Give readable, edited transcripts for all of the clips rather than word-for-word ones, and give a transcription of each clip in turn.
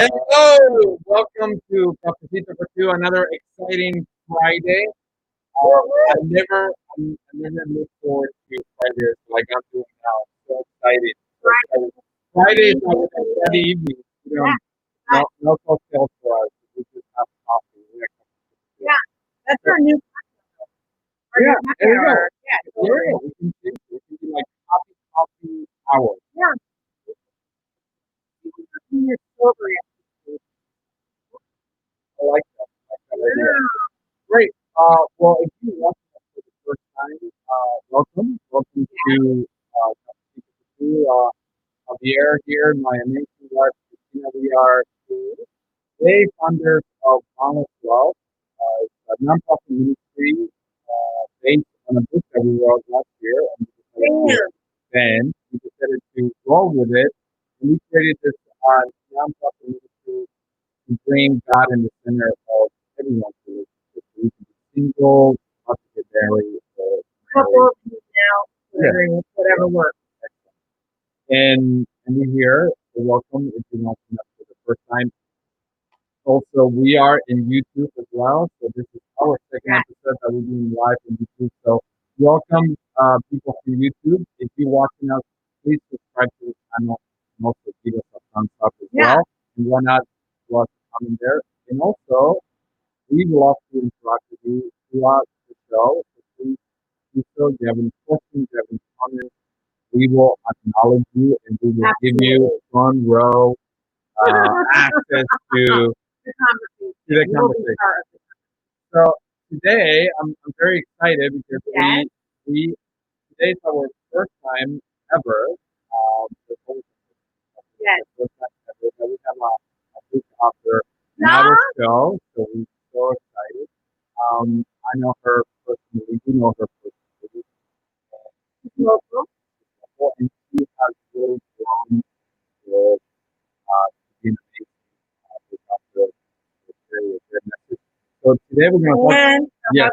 Hello, welcome to Cafecito for two, another exciting Friday. I never look forward to Fridays like I'm doing now. So excited. So excited. Friday is like a Friday evening. No cocktails for us. We just have coffee. We have coffee. Yeah, that's our new Yeah, there you go. Yeah, Yeah, we can do like coffee hour. yeah. You're sober. I like that. I like that idea. Great. Well, if you watching us for the first time, welcome. Welcome to Javier here, my amazing wife, Christina. We are today founders of Honest Love. It's a nonprofit ministry based on a book that we wrote last year. And we decided to roll with it. And we created this nonprofit ministry to bring God in the center of everyone's relationship. So we can be single, not to get married, or Couple now, whatever works. and we're here. So welcome if you're watching us for the first time. Also, we are in YouTube as well. So this is our second episode that we're doing live on YouTube. So welcome, people from YouTube. If you're watching us, please subscribe to the channel and also give us a thumbs up as well. And why not leave us a comment there? And also, we love to interact with you throughout the show. So please do so. If you have any questions, if you have any comments, we will acknowledge you and we will give you front row access to the conversation. So today I'm very excited because we today's our first time ever. First time ever that we have a book author in our show, so we're so excited. I know her personally. We know her personally. And she has really grown with being amazing with author. Very good message. So today we're going to talk. Yes,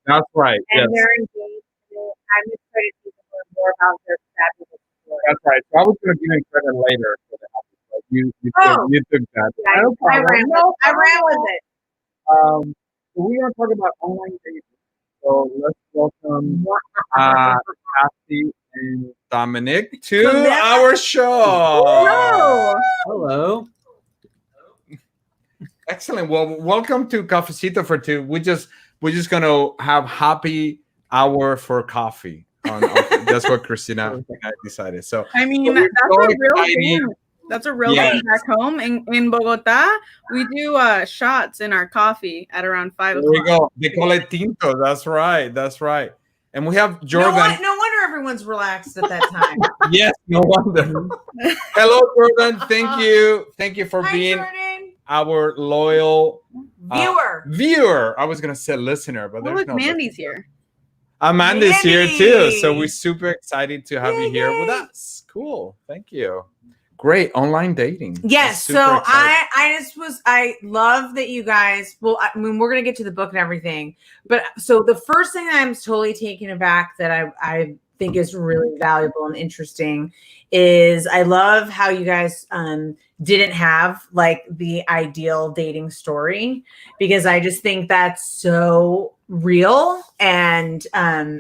that's right. And Yes, they're engaged. I'm excited to learn more about their fabulous story. that's right. So I was going to give you credit later for the episode. You took that. Yeah, No I problem. ran with it. So we're going to talk about online dating. So let's welcome Kathy and Dominic to our show. Hello. Excellent. Well, welcome to Cafecito for two. We're just gonna have happy hour for coffee. That's what Christina and I decided. So I mean, so that's so a real excited. thing. That's a real thing back home in Bogota. We do shots in our coffee at around 5 There we o'clock. go. They call it tinto. That's right. That's right. And we have Jordan. No wonder everyone's relaxed at that time. Yes, no wonder. Hello, Jordan. Thank you for Hi, being Jordan. our loyal Viewer. I was gonna say listener, but Oh, there's look, no Mandy's here. Amanda's here too, so Mandy. we're super excited to have you here with Yay. us. Cool, thank you. Great online dating. Yes, Super so excited. I love that you guys, well, I mean, we're going to get to the book and everything, but so the first thing I'm totally taken aback that I think is really valuable and interesting is I love how you guys didn't have like the ideal dating story, because I just think that's so real and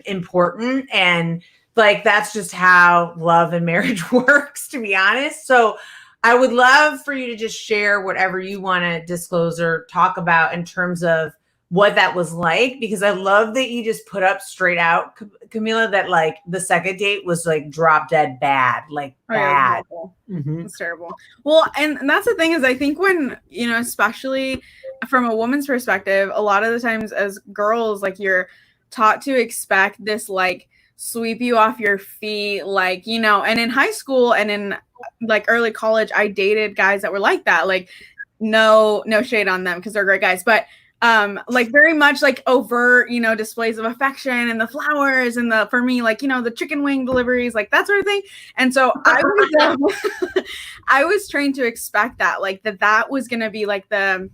important, and like that's just how love and marriage works, to be honest. So I would love for you to just share whatever you want to disclose or talk about in terms of what that was like, because I love that you just put up straight out, Camila, that like the second date was like drop dead bad, like bad. It's terrible. Well, and that's the thing is I think when, especially from a woman's perspective, a lot of the times as girls, like you're taught to expect this like sweep you off your feet, like, and in high school and in like early college, I dated guys that were like that, like no shade on them because they're great guys, but like very much like overt, displays of affection and the flowers and for me, like, the chicken wing deliveries, like that sort of thing. And so I was trained to expect that, like that was going to be like the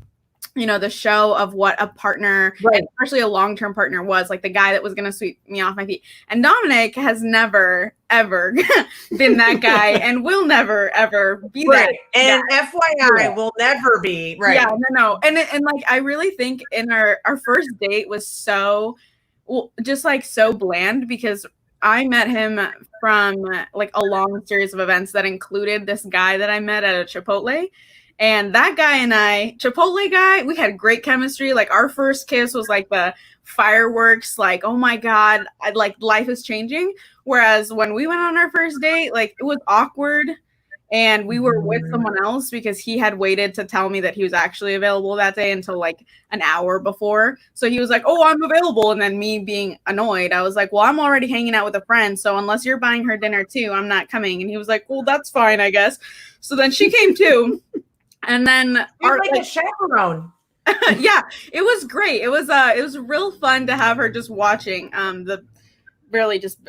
the show of what a partner, Right. and especially a long-term partner, was like the guy that was going to sweep me off my feet. And Dominic has never, ever been that guy and will never, ever be that. And FYI, will never be. Right. Yeah, no. And like, I really think in our first date was so, just like so bland, because I met him from like a long series of events that included this guy that I met at a Chipotle. And that guy and I, Chipotle guy, we had great chemistry. Like our first kiss was like the fireworks, like, oh my God, like life is changing. Whereas when we went on our first date, like it was awkward. And we were with someone else because he had waited to tell me that he was actually available that day until like an hour before. So he was like, oh, I'm available. And then me being annoyed, I was like, well, I'm already hanging out with a friend. So unless you're buying her dinner too, I'm not coming. And he was like, well, that's fine, I guess. So then she came too. And then You're like a chaperone. yeah, it was great. It was real fun to have her just watching the really just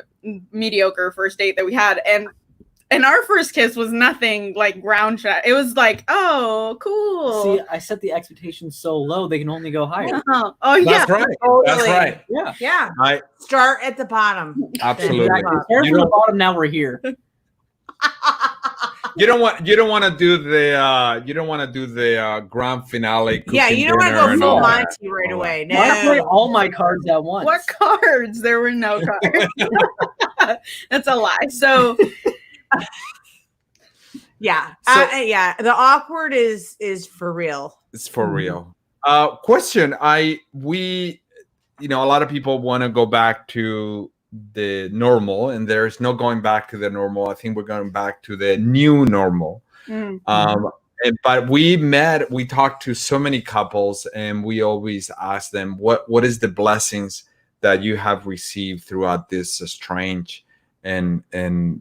mediocre first date that we had. And our first kiss was nothing like ground shot. It was like, oh, cool. See, I set the expectations so low they can only go higher. Oh yeah. That's right. Totally. That's right. Yeah. Yeah. I Start at the bottom. absolutely. Start from the bottom, now we're here. You don't want to do the grand finale. Yeah, you don't want to go full Monty right away. No. I play all my cards at once. What cards? There were no cards. That's a lie. So yeah. So- The awkward is for real. It's for real. Question. A lot of people want to go back to the normal, and there's no going back to the normal. I think we're going back to the new normal. But we talked to so many couples, and we always ask them, what is the blessings that you have received throughout this strange and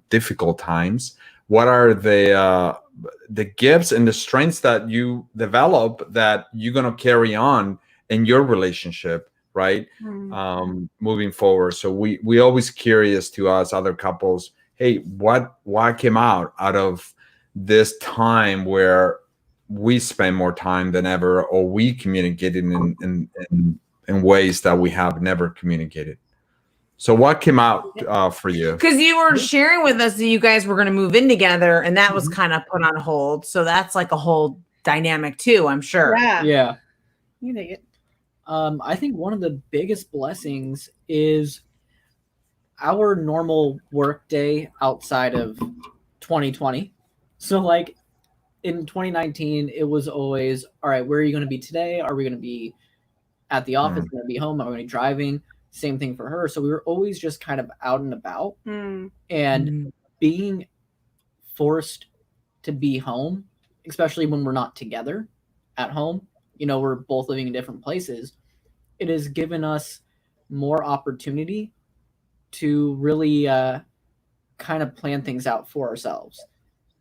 difficult times? What are the gifts and the strengths that you develop that you're going to carry on in your relationship, right? Moving forward. So we always curious to ask other couples, hey, what came out of this time where we spend more time than ever, or we communicated in ways that we have never communicated? So what came out for you? Because you were sharing with us that you guys were going to move in together, and that was kind of put on hold. So that's like a whole dynamic too, I'm sure. Yeah. You think it. I think one of the biggest blessings is our normal work day outside of 2020. So like in 2019, it was always, all right, where are you going to be today? Are we going to be at the office? Going to be home? Are we going to be driving? Same thing for her. So we were always just kind of out and about, and being forced to be home, especially when we're not together at home. We're both living in different places. It has given us more opportunity to really kind of plan things out for ourselves.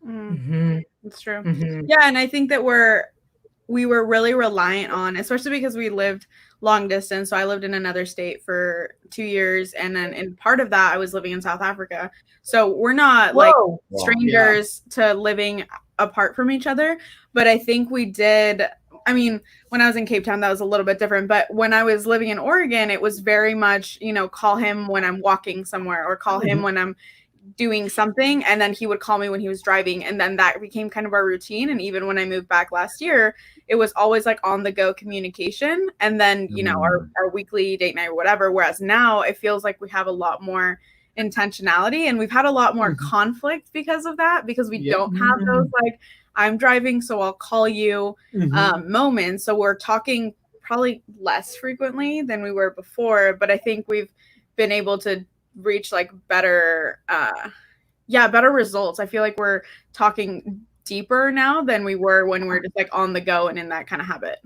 That's true. Yeah, and I think that we were really reliant on, especially because we lived long distance. So I lived in another state for 2 years, and then in part of that I was living in South Africa. So we're not like strangers to living apart from each other. But I think we did. I mean, when I was in Cape Town, that was a little bit different. But when I was living in Oregon, it was very much, call him when I'm walking somewhere, or call him when I'm doing something. And then he would call me when he was driving. And then that became kind of our routine. And even when I moved back last year, it was always like on the go communication. And then, our weekly date night or whatever. Whereas now it feels like we have a lot more intentionality, and we've had a lot more conflict because of that, because we don't have those like, I'm driving, so I'll call you moments. So we're talking probably less frequently than we were before, but I think we've been able to reach like better results. I feel like we're talking deeper now than we were when we were just like on the go and in that kind of habit.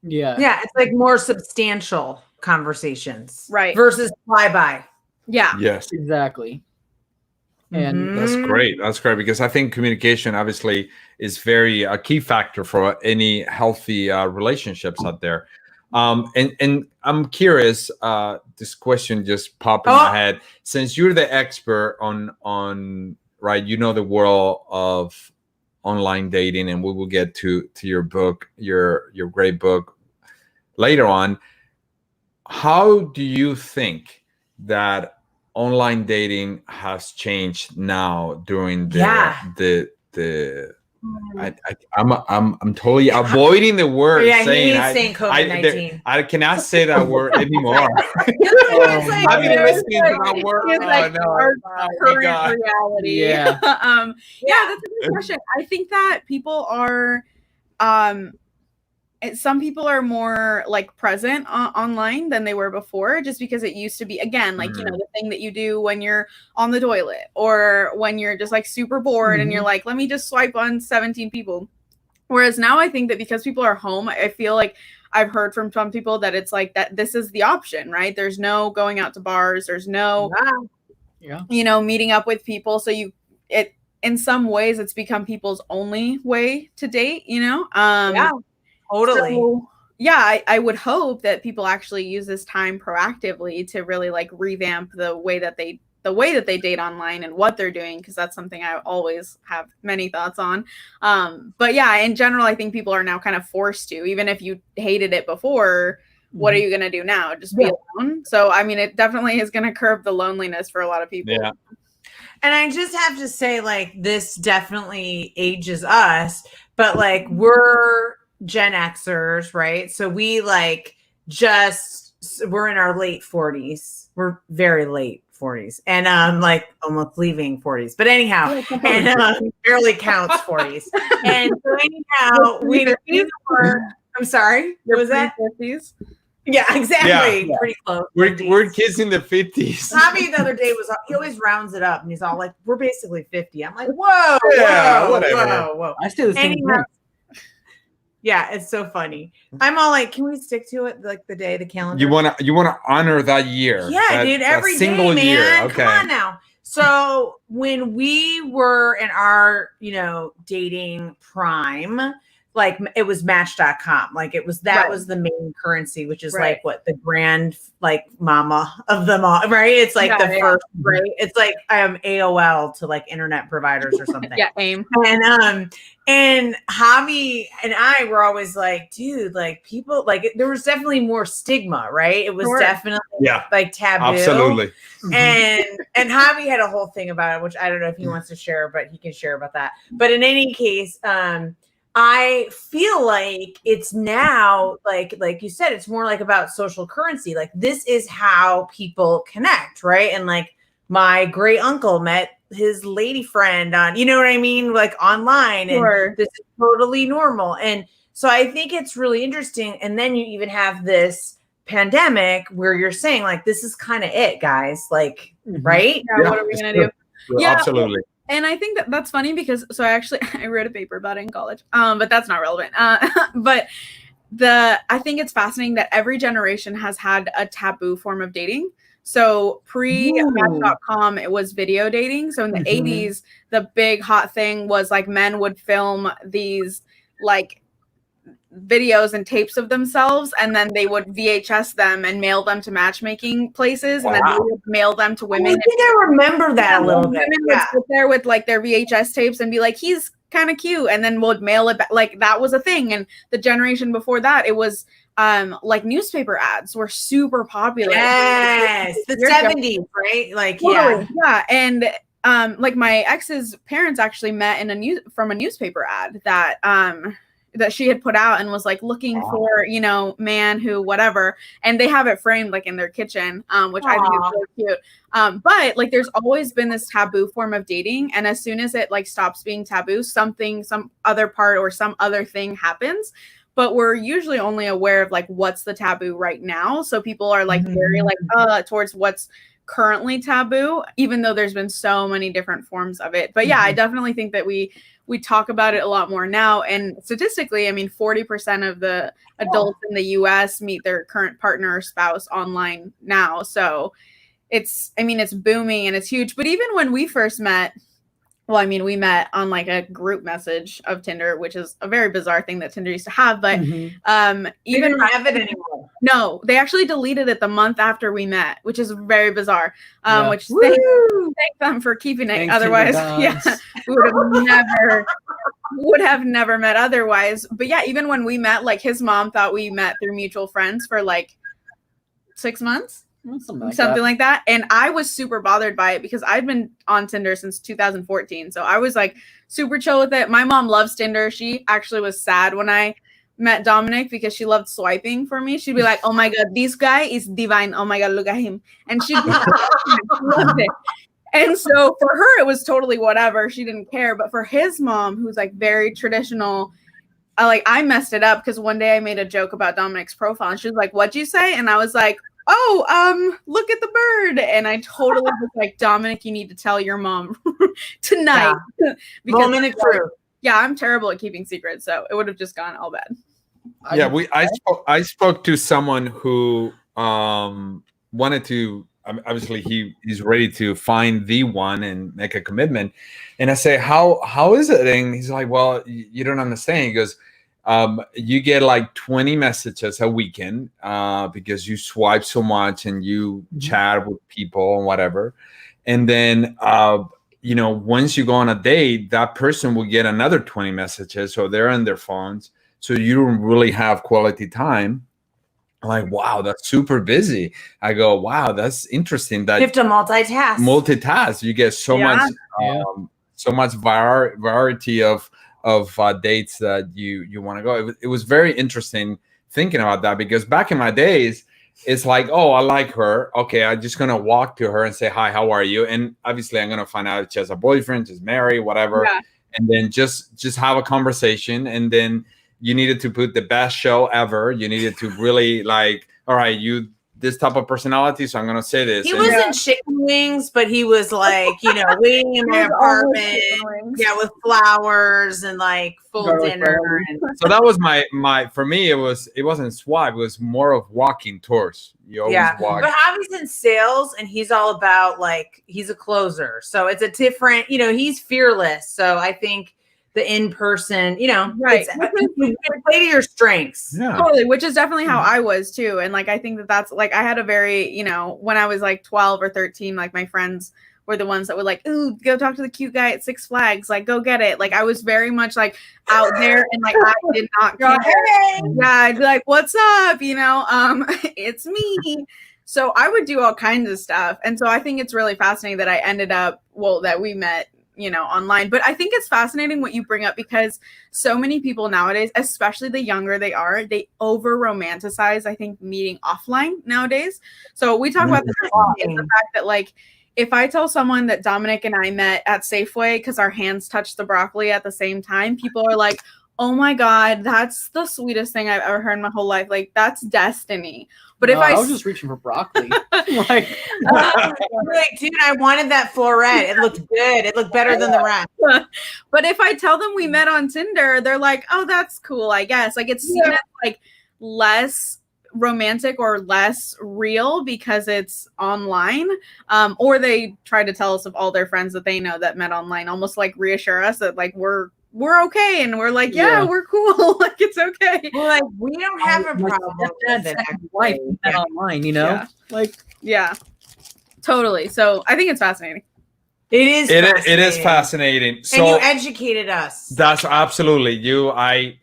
Yeah. Yeah, it's like more substantial conversations. Right. Versus flyby. Yeah. Yes. Exactly. And That's great. That's great, because I think communication obviously is a key factor for any healthy relationships out there. And I'm curious, this question just popped in my head. Since you're the expert on right, the world of online dating, and we will get to your book, your great book, later on. How do you think that online dating has changed now during the I'm totally avoiding the word Yeah, saying he's saying COVID-19. I cannot say that word anymore. I've been listening to that word. It's like our current God. reality. Yeah. Yeah, that's a good question. I think that people are some people are more like present online than they were before, just because it used to be, again, like, you know, the thing that you do when you're on the toilet or when you're just like super bored and you're like, let me just swipe on 17 people. Whereas now I think that because people are home, I feel like I've heard from some people that it's like that this is the option, right? There's no going out to bars. There's no, you know, meeting up with people. So in some ways it's become people's only way to date, you know? Totally. So, yeah, I would hope that people actually use this time proactively to really like revamp the way that they date online and what they're doing, because that's something I always have many thoughts on. But yeah, in general, I think people are now kind of forced to, even if you hated it before, what are you going to do now? Just be alone? So, I mean, it definitely is going to curb the loneliness for a lot of people. Yeah. And I just have to say, like, this definitely ages us, but like we're Gen Xers, right? So we like we're in our late 40s. We're very late 40s, and like almost leaving 40s. But anyhow, and barely counts 40s. And so anyhow, I'm sorry. What was that? 50s. Yeah, exactly. Yeah. Pretty close. We're kids in the 50s. Javi the other day he always rounds it up and he's all like, we're basically 50. I'm like, whoa, Yeah, whoa, whatever. whoa. I stay the same. Anyhow, yeah, it's so funny. I'm all like, can we stick to it? Like the day, the calendar. You wanna honor that year. Yeah, dude, every single day, man. year. Okay. Come on now. So when we were in our, you know, dating prime, like it was Match.com. Like it was was the main currency, which is like what the grand like mama of them all, right? It's like the first, right? It's like AOL to like internet providers or something. AIM. And Javi and I were always like, dude, like people like there was definitely more stigma, right? It was definitely like taboo. Absolutely. And Javi had a whole thing about it, which I don't know if he wants to share, but he can share about that. But in any case, I feel like it's now like you said, it's more like about social currency. Like this is how people connect, right? And like my great uncle met his lady friend on, you know what I mean? Like online, and this is totally normal. And so I think it's really interesting. And then you even have this pandemic where you're saying like, this is kind of it, guys. Like, right? Yeah, what are we going to do? Yeah, absolutely. And I think that's funny because I wrote a paper about it in college, but that's not relevant. But I think it's fascinating that every generation has had a taboo form of dating. So pre-Match.com, it was video dating. So in the 80s, the big hot thing was like men would film these like videos and tapes of themselves, and then they would VHS them and mail them to matchmaking places, and then they would mail them to women. I think I remember that a little bit. Women would sit there with like their VHS tapes and be like, he's kind of cute, and then would mail it back. Like that was a thing. And the generation before that, it was like newspaper ads were super popular. Yes, the 70s, right? Like totally. Yeah. And like my ex's parents actually met in from a newspaper ad that she had put out and was like looking for, you know, man who whatever, and they have it framed like in their kitchen, which I think is really cute. But like there's always been this taboo form of dating, and as soon as it like stops being taboo, some other part or some other thing happens. But we're usually only aware of like what's the taboo right now. So people are like very like towards what's currently taboo, even though there's been so many different forms of it. But yeah, I definitely think that we talk about it a lot more now. And statistically, I mean, 40% of the adults in the US meet their current partner or spouse online now. So it's booming and it's huge. But even when we first met, well, I mean, we met on like a group message of Tinder, which is a very bizarre thing that Tinder used to have. But even don't have it anymore. No, they actually deleted it the month after we met, which is very bizarre. Which thank them for keeping it. Thanks, otherwise, we would have would have never met otherwise. But yeah, even when we met, like his mom thought we met through mutual friends for like 6 months. Something like that. And I was super bothered by it because I'd been on Tinder since 2014. So I was like super chill with it. My mom loves Tinder. She actually was sad when I met Dominic because she loved swiping for me. She'd be like, oh my God, this guy is divine. Oh my God, look at him. And she'd be like, she loved it. And so for her, it was totally whatever. She didn't care. But for his mom, who's like very traditional, I messed it up because one day I made a joke about Dominic's profile and she was like, what'd you say? And I was like, oh, look at the bird. And I totally was like, Dominic, you need to tell your mom tonight. Yeah. Moment of truth. Yeah, I'm terrible at keeping secrets, so it would have just gone all bad. Yeah, I spoke to someone who wanted to, obviously he's ready to find the one and make a commitment. And I say, how is it? And he's like, well, you don't understand. He goes, you get like 20 messages a weekend because you swipe so much and you chat with people and whatever. And then, once you go on a date, that person will get another 20 messages. So they're on their phones. So you don't really have quality time. I'm like, wow, that's super busy. I go, wow, that's interesting. That you have to multitask. You get so much variety of dates that you want to go. It was very interesting thinking about that because back in my days, it's like, oh, I like her. Okay, I'm just gonna walk to her and say, hi, how are you? And obviously, I'm gonna find out if she has a boyfriend, she's married, whatever. Yeah. And then just have a conversation. And then you needed to put the best show ever. You needed to really like, all right, you this type of personality, so I'm gonna say this. He wasn't chicken wings, but he was like, waiting in my apartment, with flowers and like full dinner. So that was my for me. It wasn't swipe. It was more of walking tours. You always walk. But Javi's in sales, and he's all about like he's a closer. So it's a different. He's fearless. So I think the in-person, right. You play to your strengths. Yeah. Totally, which is definitely how I was too. And like, I think that's like, I had a very, when I was like 12 or 13, like my friends were the ones that would like, ooh, go talk to the cute guy at Six Flags. Like, go get it. Like, I was very much like out there and like, I did not care. Yeah, I'd be like, what's up? It's me. So I would do all kinds of stuff. And so I think it's really fascinating that I ended up, that we met online. But I think it's fascinating what you bring up because so many people nowadays, especially the younger they are, they over romanticize, I think, meeting offline nowadays. So we talk about this a lot, is the fact that like, if I tell someone that Dominic and I met at Safeway because our hands touched the broccoli at the same time, people are like, oh my God, that's the sweetest thing I've ever heard in my whole life. Like, that's destiny. But if I was just reaching for broccoli. like, dude, I wanted that floret. It looked good. It looked better than the rest. But if I tell them we met on Tinder, they're like, oh, that's cool, I guess. Like, it's seen as like less romantic or less real because it's online. Or they try to tell us of all their friends that they know that met online, almost like reassure us that like we're okay, and we're like, yeah, we're cool. Like, it's okay. Well, like, we don't have a problem with it. Life online, like, totally. So I think it's fascinating. It is. It is fascinating. So and you educated us. That's absolutely you. I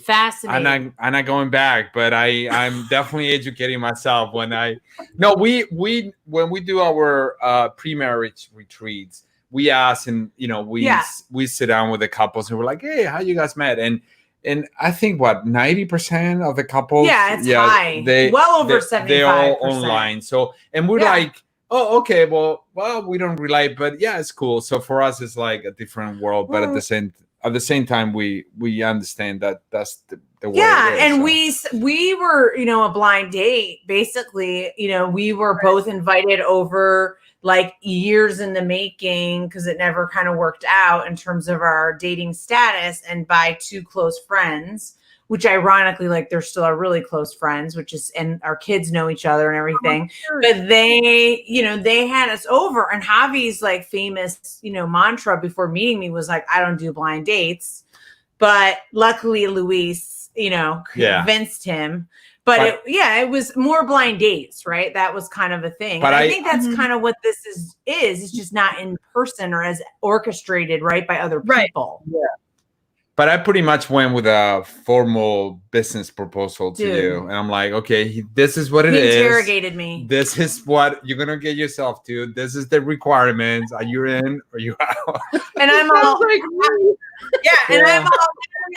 fascinating. I'm not going back, but I'm definitely educating myself when we when we do our pre-marriage retreats. We ask and we sit down with the couples and we're like, hey, how you guys met? And I think 90% of the couples, it's high, well over 75%. They're all online. So and we're like, oh, okay, well, we don't relate, but it's cool. So for us, it's like a different world, but at the same time, we understand that that's the way. Yeah, it is, and so. we were a blind date basically. We were both invited over like years in the making because it never kind of worked out in terms of our dating status, and by two close friends, which ironically, like, they're still our really close friends, and our kids know each other and everything. But they, they had us over, and Javi's like famous, mantra before meeting me was like, I don't do blind dates. But luckily Luis, convinced him. But it was more blind dates, right? That was kind of a thing. But I think that's kind of what this is. It's just not in person or as orchestrated, right, by other people. Yeah. But I pretty much went with a formal business proposal to Dude. you, and I'm like, okay, this is what it He is. interrogated me. This is what you're gonna get yourself to. This is the requirements. Are you in or you out? And I'm all like, and I'm Yeah. all,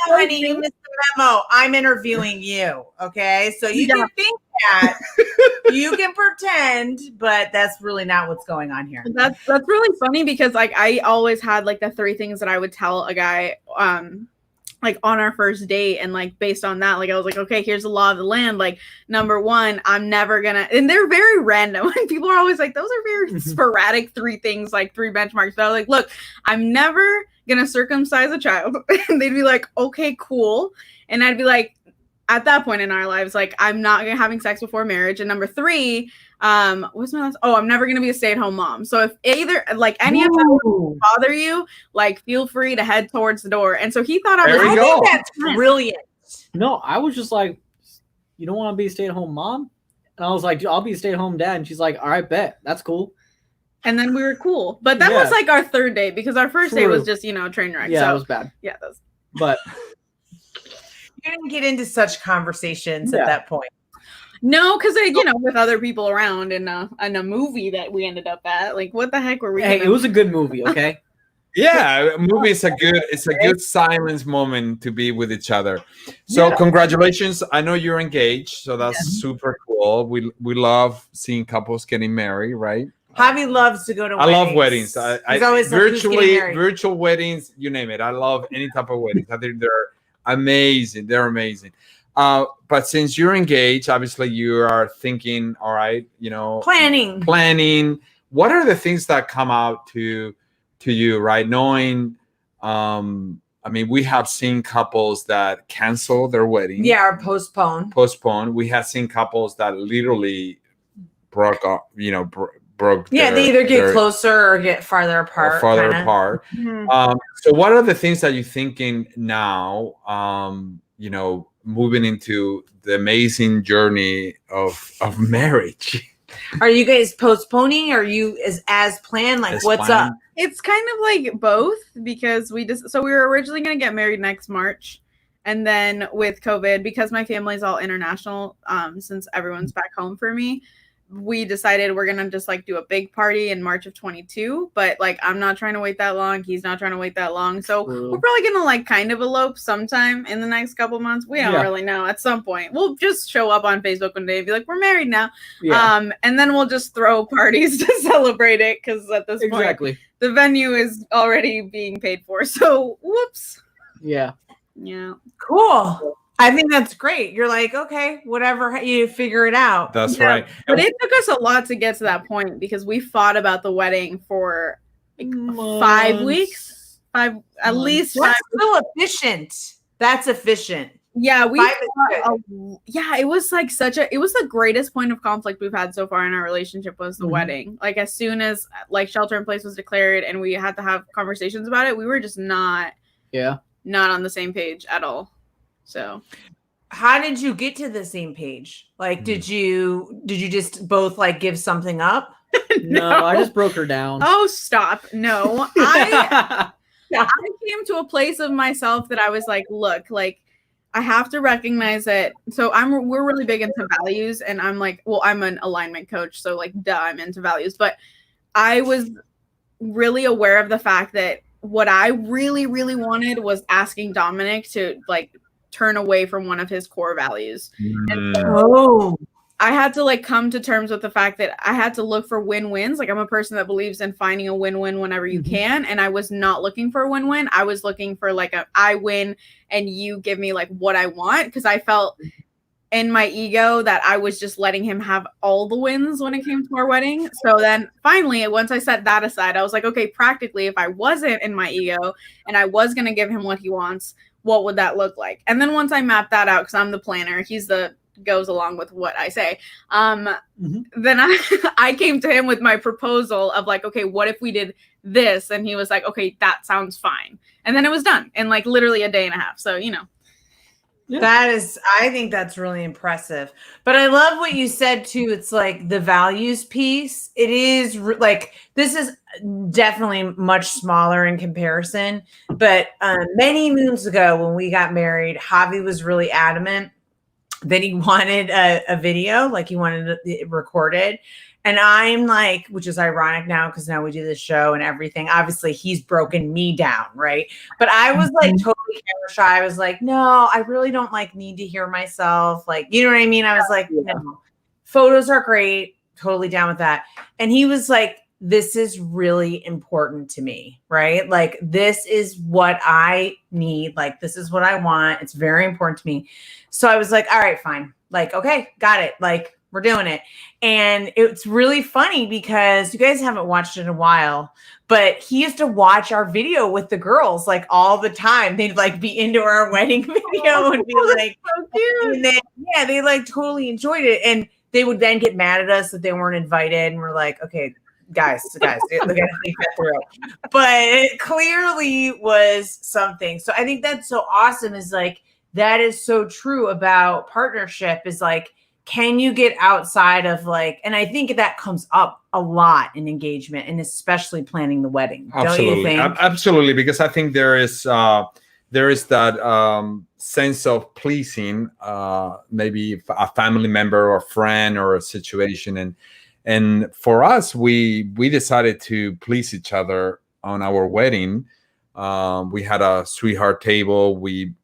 no, honey, you missed the memo. I'm interviewing you. Okay. So you can think that you can pretend, but that's really not what's going on here. That's really funny because like I always had like the 3 things that I would tell a guy like on our first date, and like based on that, like I was like, okay, here's the law of the land. Like number 1, I'm never gonna, and they're very random. And people are always like, those are very sporadic 3 things, like 3 benchmarks. But I was like, look, I'm never gonna circumcise a child. And they'd be like, okay, cool. And I'd be like, at that point in our lives, like I'm not having sex before marriage. And number 3, what's my last? Oh, I'm never gonna be a stay-at-home mom. So if either like any of them would bother you, like feel free to head towards the door. And so he thought I was. There we I go. think that's brilliant. No, I was just like, you don't want to be a stay-at-home mom? And I was like, I'll be a stay-at-home dad. And she's like, all right, bet. That's cool. And then we were cool. But that was like our 3rd date, because our first date was just, train wreck. Yeah, so that was bad. yeah, that's. But You didn't get into such conversations at that point. No, because with other people around in a movie that we ended up at, like what the heck were we? hey, it was a good movie, okay? Yeah, a movie is a good silence moment to be with each other. So congratulations. I know you're engaged, so that's super cool. We love seeing couples getting married, right? Javi loves to go to I weddings. love weddings. I He's always like, "Who's getting married?" virtual weddings, you name it. I love any type of weddings. I think they're amazing. They're amazing. But since you're engaged, obviously you are thinking, all right, planning. What are the things that come out to you, right? Knowing, we have seen couples that cancel their wedding. Yeah, or postpone. We have seen couples that literally broke up, broke. Yeah, they either get closer or get farther apart. Mm-hmm. So what are the things that you're thinking now, moving into the amazing journey of marriage? Are you guys postponing? Or are you as planned? Like, what's up? It's kind of like both, because we were originally going to get married next March. And then with COVID, because my family's all international, since everyone's back home for me, we decided we're going to just like do a big party in March of 22. But like, I'm not trying to wait that long. He's not trying to wait that long. So we're probably going to like kind of elope sometime in the next couple months. We don't really know. At some point, we'll just show up on Facebook one day and be like, we're married now. Yeah. And then we'll just throw parties to celebrate it. Cause at this point, the venue is already being paid for. So whoops. Yeah. Yeah. Cool. I think that's great. You're like, okay, whatever, you figure it out. That's right. But it took us a lot to get to that point, because we fought about the wedding for like 5 weeks. At least. That's so efficient. That's efficient. Yeah, it was like it was the greatest point of conflict we've had so far in our relationship was the wedding. Like as soon as like shelter in place was declared and we had to have conversations about it, we were just not on the same page at all. So how did you get to the same page? Like, did you just both like give something up? No, I just broke her down. Oh, stop. No, I came to a place of myself that I was like, look, like I have to recognize it. So we're really big into values, and I'm like, well, I'm an alignment coach. So like, duh, I'm into values, but I was really aware of the fact that what I really, really wanted was asking Dominic to like turn away from one of his core values. And so I had to like come to terms with the fact that I had to look for win-wins. Like I'm a person that believes in finding a win-win whenever you can. And I was not looking for a win-win. I was looking for like I win and you give me like what I want. Because I felt in my ego that I was just letting him have all the wins when it came to our wedding. So then finally, once I set that aside, I was like, okay, practically, if I wasn't in my ego and I was going to give him what he wants, what would that look like? And then once I mapped that out, because I'm the planner, he's the goes along with what I say. Then I came to him with my proposal of like, okay, what if we did this? And he was like, okay, that sounds fine. And then it was done in like literally a day and a half. So, I think that's really impressive. But I love what you said too. It's like the values piece. It is like, this is definitely much smaller in comparison. But many moons ago when we got married, Javi was really adamant that he wanted a video, like he wanted it recorded. And I'm like, which is ironic now because now we do this show and everything. Obviously, he's broken me down, right? But I was like totally camera shy. I was like, no, I really don't like need to hear myself. Like, you know what I mean? I was like, no, photos are great. Totally down with that. And he was like, this is really important to me, right? Like, this is what I need. Like, this is what I want. It's very important to me. So I was like, all right, fine. Like, okay, got it. Like, we're doing it. And it's really funny because you guys haven't watched it in a while, but he used to watch our video with the girls like all the time. They'd like be into our wedding video and be like, so cute. And then, yeah, they like totally enjoyed it. And they would then get mad at us that they weren't invited. And we're like, okay, guys, we gotta think that through. But it clearly was something. So I think that's so awesome, is like, that is so true about partnership, is like, can you get outside of like, and I think that comes up a lot in engagement and especially planning the wedding. Absolutely. Don't you think? Absolutely. Because I think there is that sense of pleasing, maybe a family member or friend or a situation. And for us, we decided to please each other on our wedding. We had a sweetheart table. We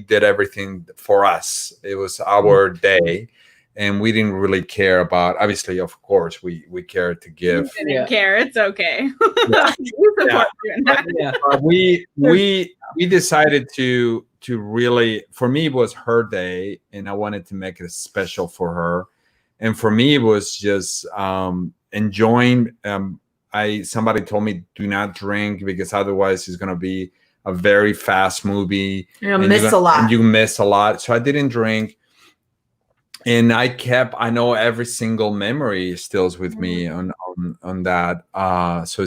did everything for us. It was our day. And we didn't really care about, obviously, of course, we cared to give. You didn't care. It's okay. We decided to really, for me, it was her day, and I wanted to make it special for her. And for me, it was just enjoying. Somebody told me, do not drink because otherwise it's going to be a very fast movie. You'll miss a lot. And you miss a lot. So I didn't drink. And I know every single memory still with me on that. So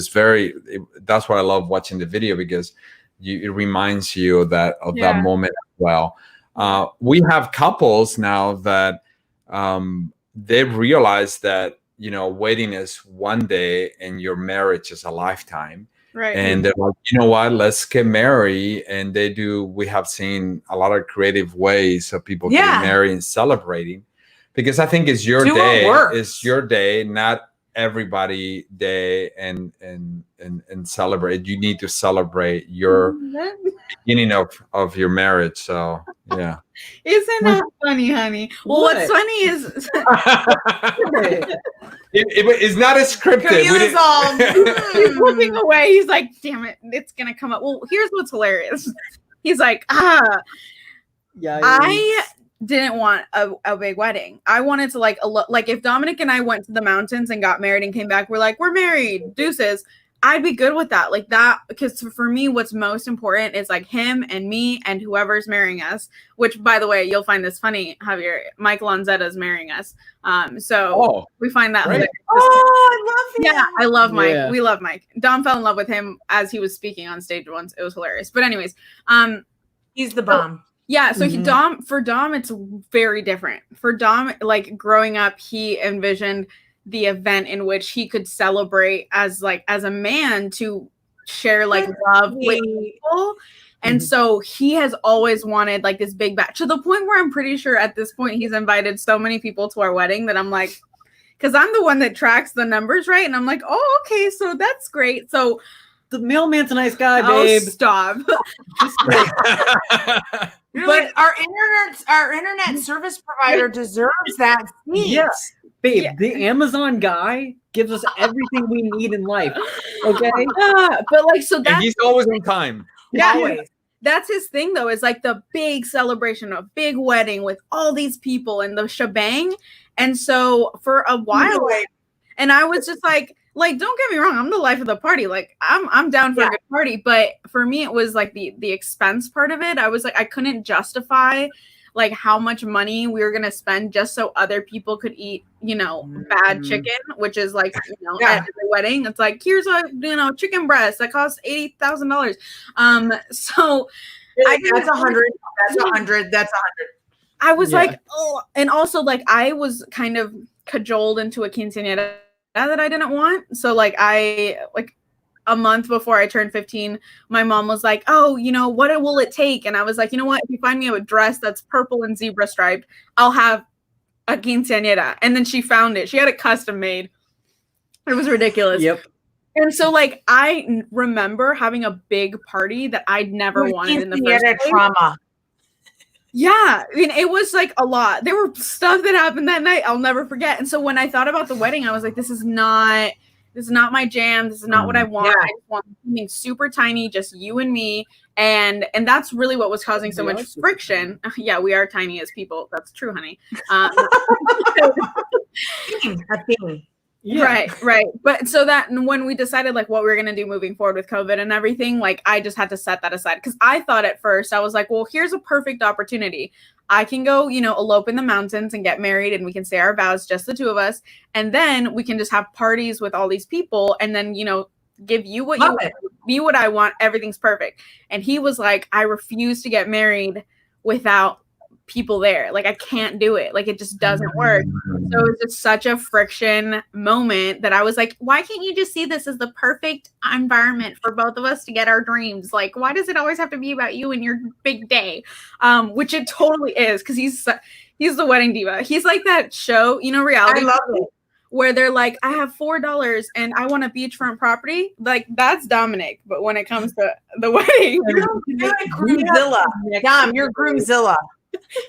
that's why I love watching the video, because it reminds you of that moment as well. We have couples now that they've realized that, wedding is one day and your marriage is a lifetime. Right. And they're like, you know what, let's get married. And we have seen a lot of creative ways of people getting married and celebrating, because I think it's your day. It's your day, not everybody day, and celebrate. You need to celebrate your beginning of your marriage. So yeah. Isn't that funny, honey? Well, what's funny is it's not as scripted. He's looking away. He's like, damn it, it's gonna come up. Well, here's what's hilarious. He's like, yeah, I didn't want a big wedding. I wanted to like if Dominic and I went to the mountains and got married and came back, we're like, we're married, deuces. I'd be good with that. Like that, because for me, what's most important is like him and me and whoever's marrying us, which by the way, you'll find this funny, Javier. Mike Lanzetta is marrying us. So we find that hilarious. Oh, I love him. Yeah, I love Mike. Yeah. We love Mike. Dom fell in love with him as he was speaking on stage once. It was hilarious. But anyways, he's the bomb. Yeah, so for Dom, it's very different. For Dom, like growing up, he envisioned the event in which he could celebrate as a man to share like love with people. And so he has always wanted like this big batch, to the point where I'm pretty sure at this point he's invited so many people to our wedding that I'm like, because I'm the one that tracks the numbers, right? And I'm like, oh, okay, so that's great. So the mailman's a nice guy, babe. Oh, stop. But our internet service provider deserves that. Yes, babe. Yeah. The Amazon guy gives us everything we need in life. Okay, but like, so that he's always on time. Yeah, always. That's his thing, though. Is like the big celebration, a big wedding with all these people and the shebang. And so for a while, and I was just like, don't get me wrong, I'm the life of the party. Like I'm down for a good party, but for me it was like the expense part of it. I was like, I couldn't justify like how much money we were gonna spend just so other people could eat, bad chicken, which is like, at the wedding. It's like, here's a chicken breast that costs $80,000. So That's 100. That's 100. That's 100. I was Yeah. like, oh, and also like I was kind of cajoled into a quinceañera that I didn't want. So like a month before I turned 15, my mom was like, oh, what will it take? And I was like, you know what? If you find me a dress that's purple and zebra striped, I'll have a quinceañera. And then she found it. She had it custom made. It was ridiculous. Yep. And so like I remember having a big party that I'd never wanted in the first place. Trauma. Yeah, I mean, it was like a lot. There were stuff that happened that night I'll never forget. And so when I thought about the wedding, I was like, this is not my jam. This is not what I want. Yeah. I just want something super tiny, just you and me. And that's really what was causing so We much are super friction. Yeah, we are tiny as people. That's true, honey. A thing. Yeah. Right. But so that when we decided like what we were going to do moving forward with COVID and everything, like I just had to set that aside because I thought at first I was like, well, here's a perfect opportunity. I can go, elope in the mountains and get married and we can say our vows, just the two of us. And then we can just have parties with all these people and then, give you what Love you it. want, be what I want. Everything's perfect. And he was like, I refuse to get married without people there. Like I can't do it. Like it just doesn't work. So it was just such a friction moment that I was like, why can't you just see this as the perfect environment for both of us to get our dreams? Like, why does it always have to be about you and your big day? Which it totally is because he's the wedding diva. He's like that show, reality. I love it. Where they're like, I have $4 and I want a beachfront property. Like that's Dominic. But when it comes to the wedding, You're like Groomzilla. Dom, you're Groomzilla.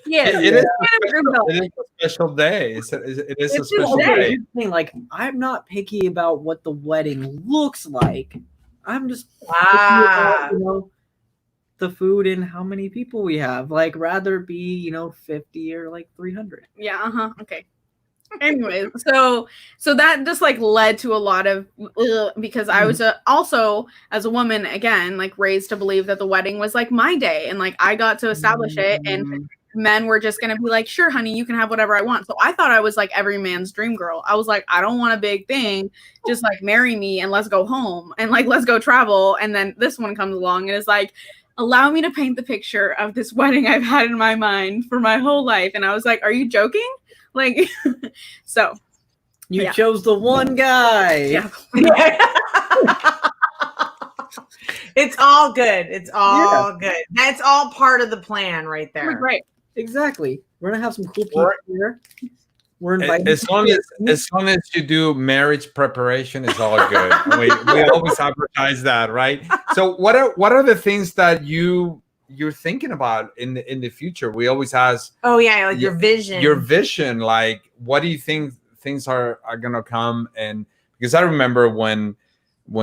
yeah, It is Groomzilla. a special day. It is a It's special a day. day. Like, I'm not picky about what the wedding looks like. I'm just picky Ah. about, the food and how many people we have. Like, rather be, 50 or like 300. Yeah, okay. Anyway, so that just like led to a lot of because I was also as a woman again like raised to believe that the wedding was like my day and like I got to establish it and men were just gonna be like, sure, honey, you can have whatever I want. So I thought I was like every man's dream girl. I was like, I don't want a big thing, just like marry me and let's go home and like let's go travel. And then this one comes along and is like, allow me to paint the picture of this wedding I've had in my mind for my whole life. And I was like, are you joking? Like, so You Yeah. chose the one guy. yeah. It's all good. It's all good. That's all part of the plan right there. Right. Exactly. We're gonna have some cool people here. We're inviting As long as you do marriage preparation, it's all good. we always advertise that, right? So what are the things that you're thinking about in the future? We always ask Oh yeah, like your vision. your vision, like what do you think things are gonna come? And because I remember when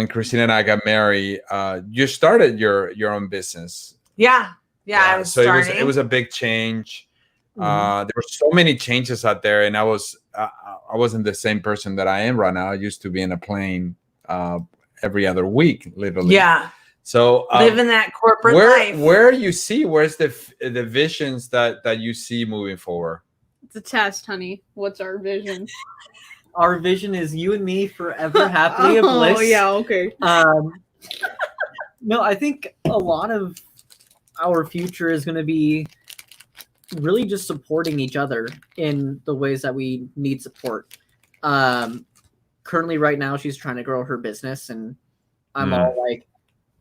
Christina and I got married, you started your own business. Yeah. I was so starting. it was a big change. Mhm. There were so many changes out there, and I wasn't the same person that I am right now. I used to be in a plane every other week, literally. Yeah. So Living that corporate life. where's the visions that you see moving forward? It's a test, honey. What's our vision? Our vision is you and me forever happily and bliss. Oh, yeah, okay. No, I think a lot of our future is going to be really just supporting each other in the ways that we need support. Currently, right now, she's trying to grow her business, and I'm all like,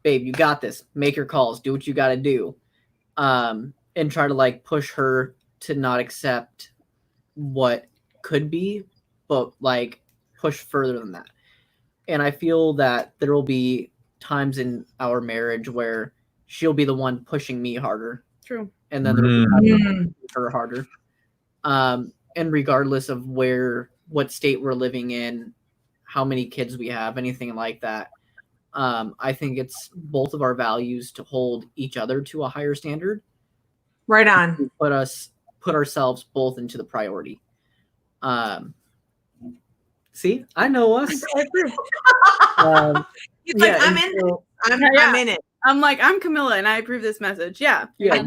babe, you got this. Make your calls. Do what you got to do. And try to like push her to not accept what could be, but like push further than that. And I feel that there will be times in our marriage where she'll be the one pushing me harder. True. And then there'll be times Mm. pushing her harder. And regardless of what state we're living in, how many kids we have, anything like that, I think it's both of our values to hold each other to a higher standard. Right on. Put ourselves both into the priority. See, I know us. He's like, Yeah, I'm and in it. so- I'm in it. I'm like, I'm Camilla and I approve this message. Yeah. Yeah,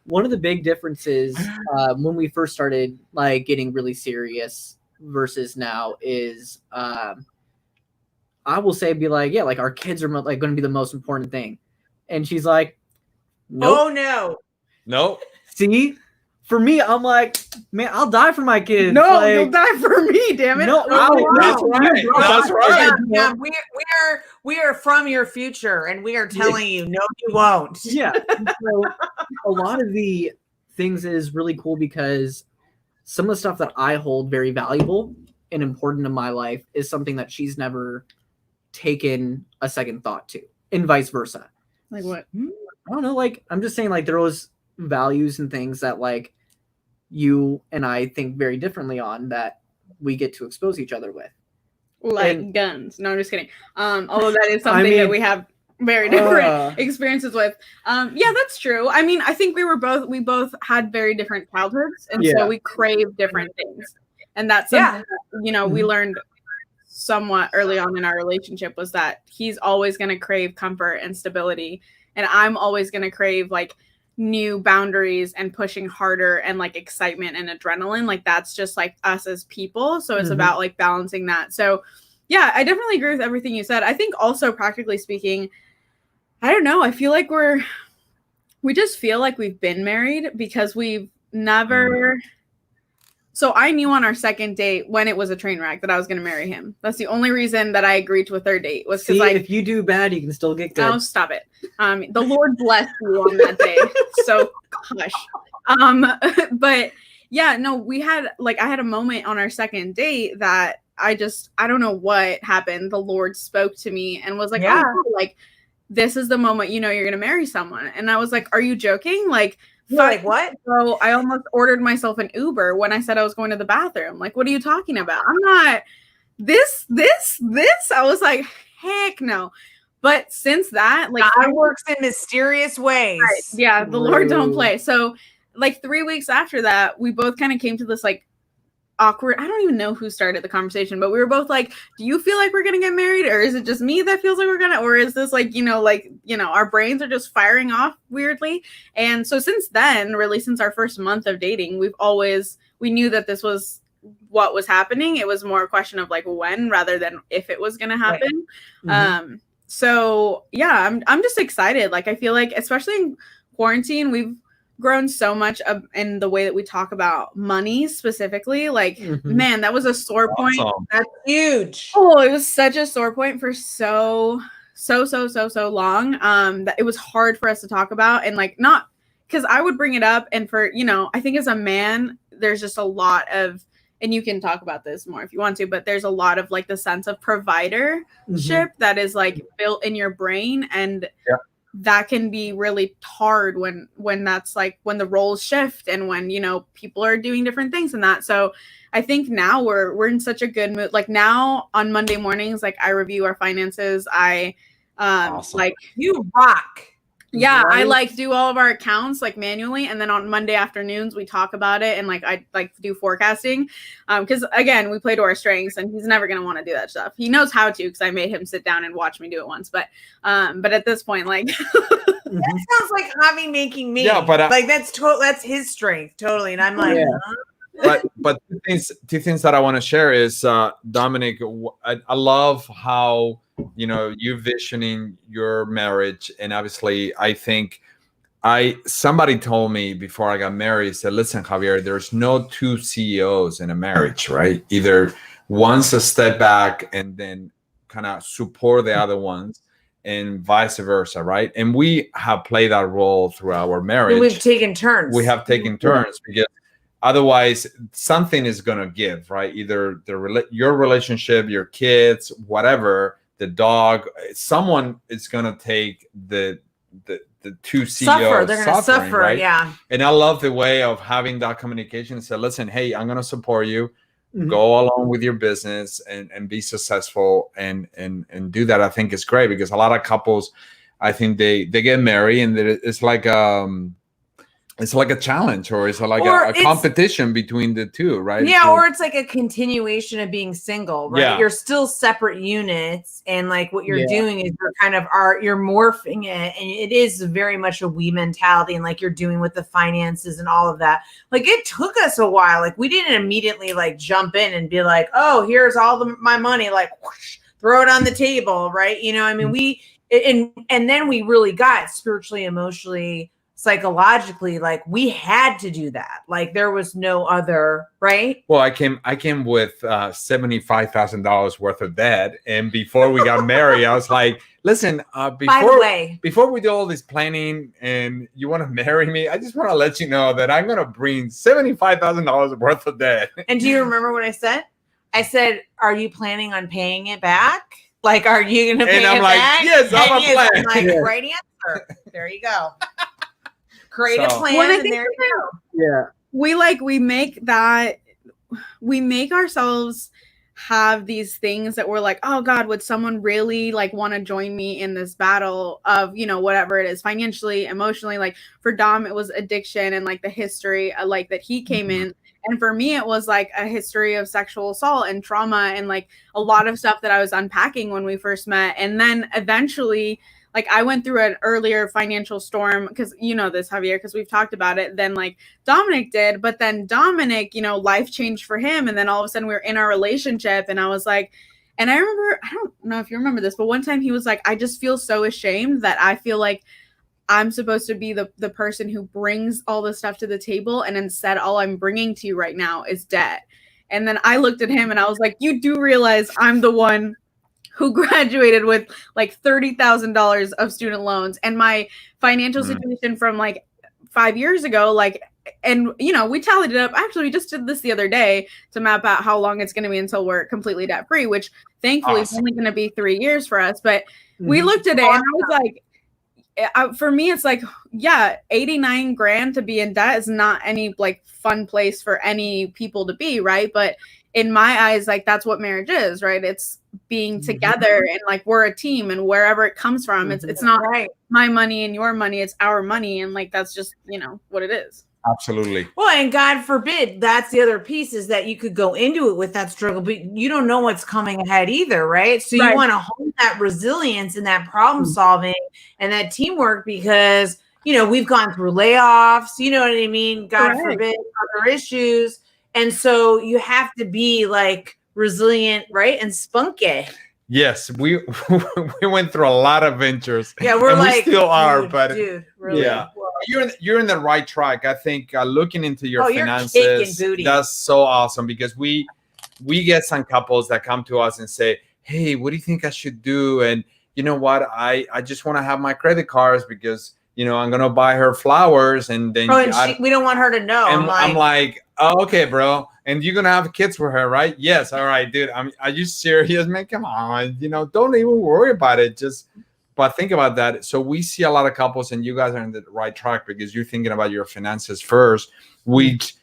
one of the big differences when we first started like getting really serious versus now is I will say be like, yeah, like our kids are like going to be the most important thing. And she's like, nope. Oh no. No. See, for me, I'm like, man, I'll die for my kids. No, like, you'll die for me, damn it. No, That's right. That's right. Yeah, we are from your future, and we are telling you, no, you won't. Yeah. So a lot of the things is really cool because some of the stuff that I hold very valuable and important in my life is something that she's never taken a second thought to, and vice versa. Like what? I don't know. Like, I'm just saying, like, there was values and things that, like, you and I think very differently on that we get to expose each other with. Like guns. No, I'm just kidding. Although that is something that we have very different experiences with. Yeah, that's true. I mean, I think we both had very different childhoods, and so we crave different things. And that's something that, you know, we learned somewhat early on in our relationship was that he's always going to crave comfort and stability, and I'm always going to crave like new boundaries and pushing harder and like excitement and adrenaline. Like that's just like us as people. So it's about like balancing that. So yeah, I definitely agree with everything you said. I think also practically speaking, I don't know, I feel like we just feel like we've been married because we've never. So I knew on our second date when it was a train wreck that I was going to marry him. That's the only reason that I agreed to a third date was because like, if you do bad, you can still get good. Oh, stop it. The Lord bless you on that day. So hush. But yeah, no, I had a moment on our second date that I don't know what happened. The Lord spoke to me and was like, oh, like this is the moment, you know, you're going to marry someone. And I was like, are you joking? Like what? So I almost ordered myself an Uber when I said I was going to the bathroom. Like, what are you talking about? I'm not this. I was like, heck no. But since that, like God works in mysterious ways. Right, yeah, the Lord don't play. So like 3 weeks after that, we both kind of came to this like awkward, I don't even know who started the conversation, but we were both like, do you feel like we're gonna get married, or is it just me that feels like we're gonna, or is this like, our brains are just firing off weirdly? And so since then, really since our first month of dating, we knew that this was what was happening. It was more a question of like when rather than if it was gonna happen. Right. So yeah, I'm just excited. Like I feel like especially in quarantine, we've grown so much in the way that we talk about money specifically. Like, man, that was a sore point. That's huge. Oh, it was such a sore point for so long. That it was hard for us to talk about, and like not because I would bring it up, and for I think as a man, there's just a lot of, and you can talk about this more if you want to, but there's a lot of like the sense of providership that is like built in your brain, and that can be really hard when that's like when the roles shift and when people are doing different things and that. So I think now we're in such a good mood. Like now on Monday mornings, like I review our finances. I awesome. Like you rock. Yeah, right? I like do all of our accounts like manually, and then on Monday afternoons we talk about it, and like I like do forecasting because again we play to our strengths, and he's never gonna want to do that stuff. He knows how to because I made him sit down and watch me do it once, but at this point, like that sounds like Javi making me. Yeah, but like that's his strength totally, and I'm like. But two things that I want to share is Dominic. I love how you visioning your marriage, and obviously I think somebody told me before I got married, said, listen, Javier, there's no two CEOs in a marriage, right? Either one's a step back and then kind of support the other ones, and vice versa, right? And we have played that role through our marriage. We've taken turns. We have taken turns because otherwise something is going to give, right? Either your relationship, your kids, whatever, the dog, someone is going to take the two CEOs. They're going to suffer, right? Yeah. And I love the way of having that communication and say, listen, hey, I'm going to support you. Go along with your business and be successful and do that. I think is great because a lot of couples, I think they get married and it's like a challenge, or it's like a competition between the two, right? Yeah, or it's like a continuation of being single, right? Yeah. You're still separate units, and like what you're doing is you're morphing it, and it is very much a we mentality, and like you're doing with the finances and all of that. Like it took us a while. Like we didn't immediately like jump in and be like, oh, here's all my money, like whoosh, throw it on the table, right? I mean, and then we really got spiritually, emotionally, psychologically, like we had to do that. Like there was no other, right? Well, I came with $75,000 worth of debt, and before we got married, I was like, "Listen, By the way, before we do all this planning, and you want to marry me, I just want to let you know that I'm gonna bring $75,000 worth of debt." and do you remember what I said? I said, "Are you planning on paying it back? Like, are you gonna pay And I'm it like, back?" "Yes, I'm And a plan." I'm like, right answer. There you go. Create a So- plan, Well, and I and think there you go. Yeah. we make ourselves have these things that we're like, oh God, would someone really like want to join me in this battle of, you know, whatever it is, financially, emotionally. Like for Dom, it was addiction and like the history like that he came in. And for me, it was like a history of sexual assault and trauma and like a lot of stuff that I was unpacking when we first met. And then eventually, like I went through an earlier financial storm because you know this, Javier, because we've talked about it. Then like Dominic did, but then Dominic, you know, life changed for him. And then all of a sudden we were in our relationship and I was like, and I remember, I don't know if you remember this, but one time he was like, I just feel so ashamed that I feel like I'm supposed to be the person who brings all this stuff to the table. And instead, all I'm bringing to you right now is debt. And then I looked at him and I was like, you do realize I'm the one who graduated with like $30,000 of student loans, and my financial situation from like 5 years ago, like, and you know, we tallied it up. Actually, we just did this the other day to map out how long it's going to be until we're completely debt free, which thankfully is only going to be 3 years for us. But we looked at it and I was like, for me, it's like, yeah, 89 grand to be in debt is not any like fun place for any people to be, right? But in my eyes, like that's what marriage is, right? It's being together and like we're a team, and wherever it comes from, it's not my money and your money, it's our money, and like that's just, you know, what it is. Absolutely. Well, and God forbid, that's the other piece, is that you could go into it with that struggle, but you don't know what's coming ahead either, right? So you want to hold that resilience and that problem solving and that teamwork, because, you know, we've gone through layoffs, you know what I mean? God forbid, other issues. And so you have to be like resilient, right? And spunky. Yes, we went through a lot of ventures. Yeah, we're and like, we still are, dude, but dude, really? yeah, you're in the right track. I think looking into your You're finances, kicking booty. that's so awesome, because we get some couples that come to us and say, hey, what do you think I should do? And you know what, I just want to have my credit cards because, you know, I'm gonna buy her flowers, and then we don't want her to know. And I'm like, oh, okay, bro. And you're gonna have kids with her, right? Yes. All right, dude. Are you serious, man? Come on. You know, don't even worry about it. But think about that. So we see a lot of couples, and you guys are in the right track because you're thinking about your finances first, which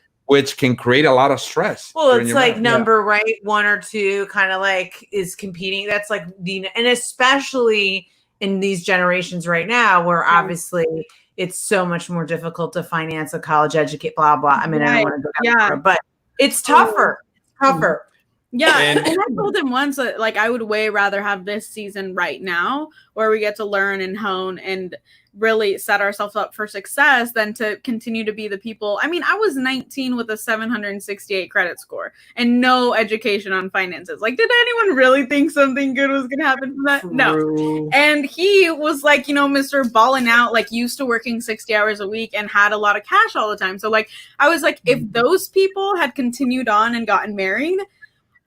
can create a lot of stress. Well, it's like number right, 1 or 2 kind of like is competing. That's like and especially in these generations right now, where obviously it's so much more difficult to finance a college educate, blah blah. I mean, I don't want to go down there, but it's tougher. It's tougher. Yeah, and I told him once that like I would way rather have this season right now where we get to learn and hone and really set ourselves up for success than to continue to be the people. I mean, I was 19 with a 768 credit score and no education on finances. Like, did anyone really think something good was going to happen from that? No. And he was like, you know, Mr. balling out, like used to working 60 hours a week and had a lot of cash all the time. So like, I was like, if those people had continued on and gotten married,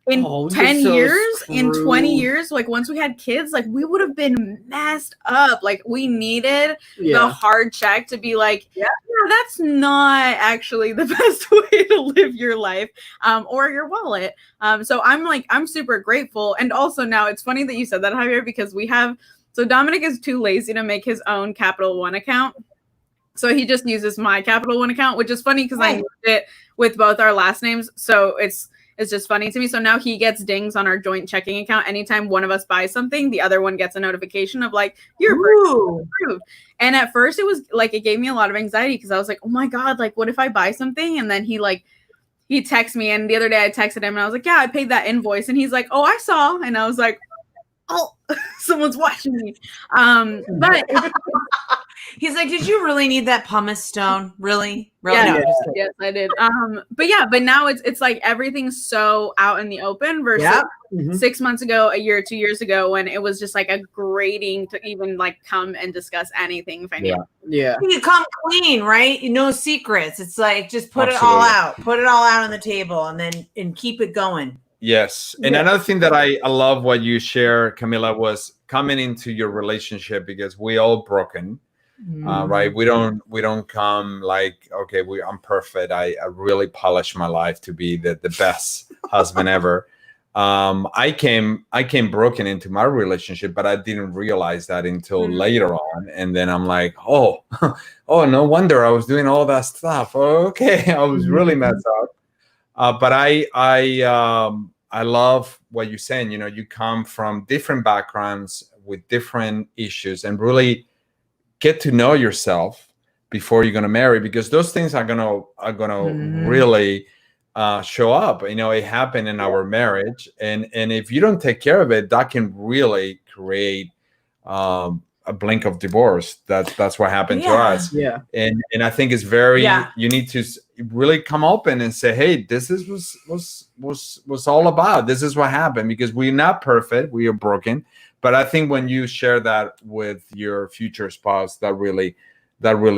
in 10 years, in 20 years, like once we had kids, like we would have been messed up. Like we needed the hard check to be like, yeah, that's not actually the best way to live your life or your wallet. So I'm super grateful. And also now it's funny that you said that, Javier, because so Dominic is too lazy to make his own Capital One account. So he just uses my Capital One account, which is funny because I used it with both our last names. So it's just funny to me. So now he gets dings on our joint checking account. Anytime one of us buys something, the other one gets a notification of like, you're approved. And at first it was like, it gave me a lot of anxiety because I was like, oh my God, like what if I buy something? And then he texts me. And the other day I texted him and I was like, yeah, I paid that invoice. And he's like, oh, I saw. And I was like, oh, someone's watching me. But he's like, did you really need that pumice stone? Really? Yeah, No. yes, I did. But now it's like everything's so out in the open versus Yep. 6 months ago, a year, 2 years ago, when it was just like a grating to even like come and discuss anything financial. Yeah. You come clean, right? No secrets. It's like just put it all Absolutely. out on the table, and keep it going. Yes. And another thing that I love what you share, Camila, was coming into your relationship, because we all broken, right? We don't come like, okay, I'm perfect. I really polished my life to be the best husband ever. I came broken into my relationship, but I didn't realize that until later on. And then I'm like, oh, no wonder I was doing all that stuff. Oh, okay. I was really messed up. But I love what you're saying. You know, you come from different backgrounds with different issues, and really get to know yourself before you're gonna marry, because those things are gonna really show up. You know, it happened in our marriage, and if you don't take care of it, that can really create a blink of divorce. That's what happened to us. Yeah. And I think it's very you need to really come open and say, hey, this is was all about. This is what happened, because we're not perfect, we are broken. But I think when you share that with your future spouse, that really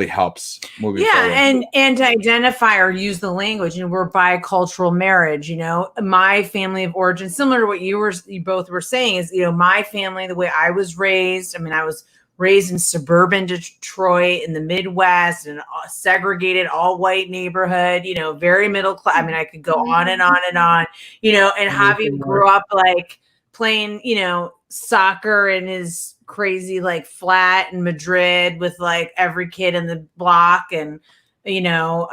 helps moving forward. and to identify or use the language. And we're bicultural marriage. You know, my family of origin, similar to what you both were saying, is, you know, my family, the way I was raised. I mean, I was raised in suburban Detroit in the Midwest, in a segregated all white neighborhood, you know, very middle class. I mean, I could go on and on and on, you know, and Javi grew up like playing, you know, soccer in his crazy like flat in Madrid with like every kid in the block, and you know,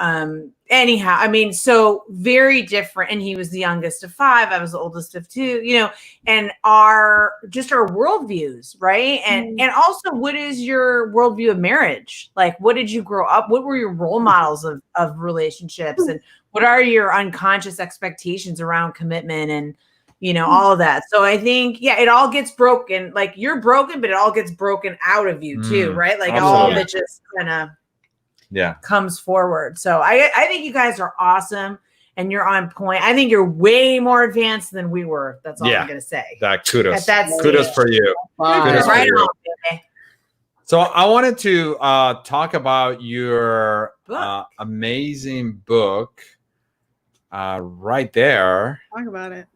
anyhow, I mean, so very different. And he was the youngest of 5, I was the oldest of 2, you know, and our worldviews, right? And also, what is your worldview of marriage? Like, what did you grow up? What were your role models of relationships, and what are your unconscious expectations around commitment, and you know, all of that. So I think, it all gets broken. Like, you're broken, but it all gets broken out of you too, right? Like all of it just kind of comes forward. So I think you guys are awesome, and you're on point. I think you're way more advanced than we were. That's all I'm gonna say. Kudos for you. Kudos right for you. on, baby. So I wanted to talk about your amazing book right there. Talk about it.